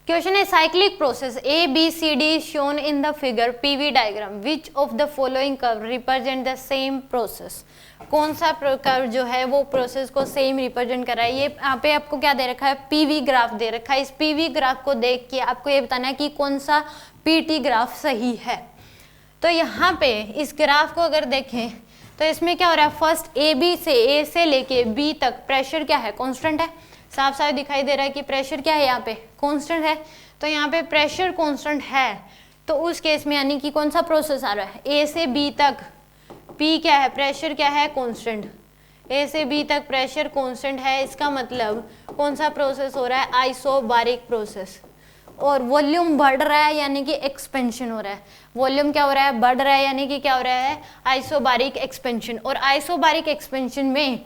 Question है cyclic process A B C D shown in the figure PV diagram which of the following curve represent the same process. कौन सा curve जो है वो process को same represent कर रहा है। ये यहाँ पे आपको क्या दे रखा है, पीवी ग्राफ दे रखा है। इस पीवी ग्राफ को देख के आपको ये बताना है कि कौन सा पीटी ग्राफ सही है। तो यहाँ पे इस ग्राफ को अगर देखें तो इसमें क्या हो रहा है, फर्स्ट ए से लेके बी तक प्रेशर क्या है, कांस्टेंट है। साफ साफ दिखाई दे रहा है कि प्रेशर क्या है, यहाँ पे कांस्टेंट है। तो यहाँ पे प्रेशर कांस्टेंट है तो उस केस में यानी कि कौन सा प्रोसेस आ रहा है, ए से बी तक पी क्या है, प्रेशर क्या है, कांस्टेंट। ए से बी तक प्रेशर कांस्टेंट है, इसका मतलब कौन सा प्रोसेस हो रहा है, आइसोबारिक प्रोसेस। और वॉल्यूम बढ़ रहा है यानी कि एक्सपेंशन हो रहा है। वॉल्यूम क्या हो रहा है, बढ़ रहा है यानी कि क्या हो रहा है, आइसोबारिक एक्सपेंशन। और आइसोबारिक एक्सपेंशन में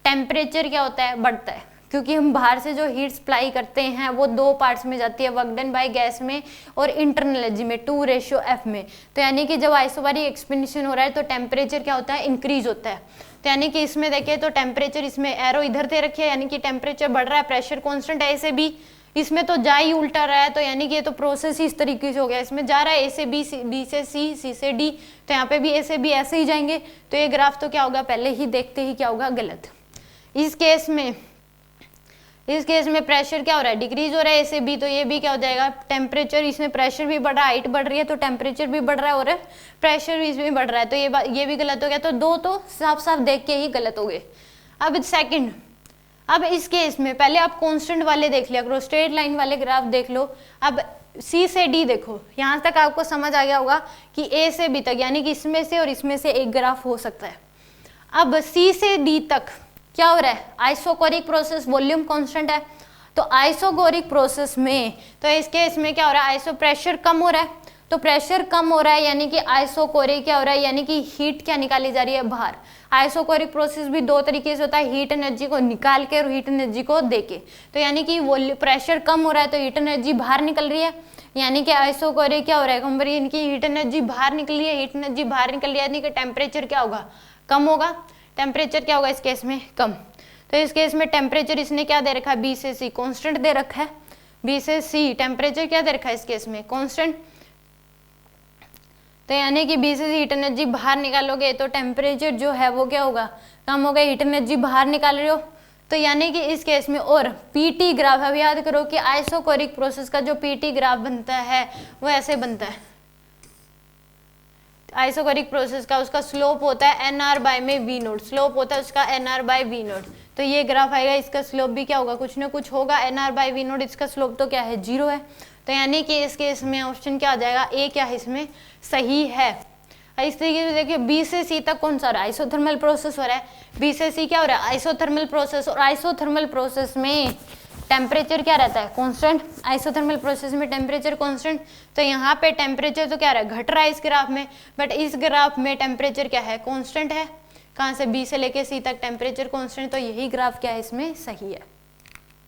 टेम्परेचर क्या होता है, बढ़ता है, क्योंकि हम बाहर से जो हीट सप्लाई करते हैं वो दो पार्ट्स में जाती है, वर्क डन बाय गैस में और इंटरनल एनर्जी में 2:F में। तो यानी कि जब आइसोबारिक एक्सपेंशन हो रहा है तो टेम्परेचर क्या होता है, इंक्रीज होता है। तो यानी कि इसमें देखिए तो टेम्परेचर, इसमें एरो इधर दे रखी है यानी कि टेम्परेचर बढ़ रहा है, प्रेशर कॉन्स्टेंट है ए से बी। इसमें तो जा ही उल्टा रहा है, तो यानी कि ये तो प्रोसेस ही इस तरीके से हो गया। इसमें जा रहा है ए से बी से सी, सी से डी, तो यहाँ पे भी ए से बी ऐसे ही जाएंगे। तो ये ग्राफ तो क्या होगा, पहले ही देखते ही क्या होगा, गलत। इस केस में प्रेशर क्या हो रहा है, डिक्रीज हो रहा है ए से बी, तो ये भी क्या हो जाएगा, टेम्परेचर, इसमें प्रेशर भी बढ़ रहा है, हाइट बढ़ रही है तो टेम्परेचर भी बढ़ रहा है और प्रेशर भी इसमें बढ़ रहा है, तो ये भी गलत हो गया। तो दो तो साफ साफ देख के ही गलत हो गए। अब सेकंड, अब इस केस में पहले आप कांस्टेंट वाले देख लिया करो, स्ट्रेट लाइन वाले ग्राफ देख लो। अब सी से डी देखो, यहाँ तक आपको समझ आ गया होगा कि ए से बी तक यानी कि इसमें से और इसमें से एक ग्राफ हो सकता है। अब सी से डी तक क्या हो रहा है, आइसोकोरिक प्रोसेस, वॉल्यूम कांस्टेंट है। तो आइसोकोरिक प्रोसेस में तो इस केस में क्या हो रहा है, आइसो प्रेशर कम हो रहा है, तो प्रेशर कम हो रहा है यानी कि आइसोकोरिक क्या हो रहा है, यानी कि हीट क्या निकाली जा रही है, बाहर। आइसोकोरिक प्रोसेस भी दो तरीके से होता है, हीट एनर्जी को निकाल के और हीट एनर्जी को देके। तो यानी कि प्रेशर कम हो रहा है तो हीट एनर्जी बाहर निकल रही है, यानी कि आइसोकोरिक क्या हो रहा है, इनकी हीट एनर्जी बाहर निकल रही है, हीट एनर्जी बाहर निकल रही है यानी कि टेम्परेचर क्या होगा, कम होगा। टेम्परेचर क्या होगा इस केस में, कम। तो इस केस में टेम्परेचर इसने क्या दे रखा है, बी से सी कांस्टेंट दे रखा है, बी से सी टेम्परेचर क्या दे रखा है इस केस में, कांस्टेंट। तो यानी कि बी से सी हीट एनर्जी बाहर निकालोगे तो टेम्परेचर जो है वो क्या होगा, कम होगा, हीट एनर्जी बाहर निकाल रहे हो। तो यानी कि इस केस में और पीटी ग्राफ, अब याद करो कि आइसोकोरिक प्रोसेस का जो पीटी ग्राफ बनता है वो ऐसे बनता है। आइसोकोरिक प्रोसेस का उसका स्लोप होता है NR में V नोट, स्लोप होता है उसका NR/V नोट। तो ये ग्राफ आएगा, इसका स्लोप भी क्या होगा, कुछ ना कुछ होगा, NR/V नोट, इसका स्लोप तो क्या है, 0 है। तो यानी कि इस केस में ऑप्शन क्या आ जाएगा, ए क्या है इसमें सही है। इस तरीके से देखिए बी से सी तक कौन सा हो रहा है, आइसोथर्मल प्रोसेस हो रहा है। बी से सी क्या हो रहा है, आइसोथर्मल प्रोसेस। और आइसोथर्मल प्रोसेस में टेम्परेचर क्या रहता है, कांस्टेंट। आइसोथर्मल प्रोसेस में टेम्परेचर कांस्टेंट। तो यहाँ पे टेम्परेचर तो क्या रहा है, घट रहा है इस ग्राफ में, बट इस ग्राफ में टेम्परेचर क्या है, कांस्टेंट है। कहाँ से, बी से लेके सी तक टेम्परेचर कांस्टेंट। तो यही ग्राफ क्या है इसमें सही है।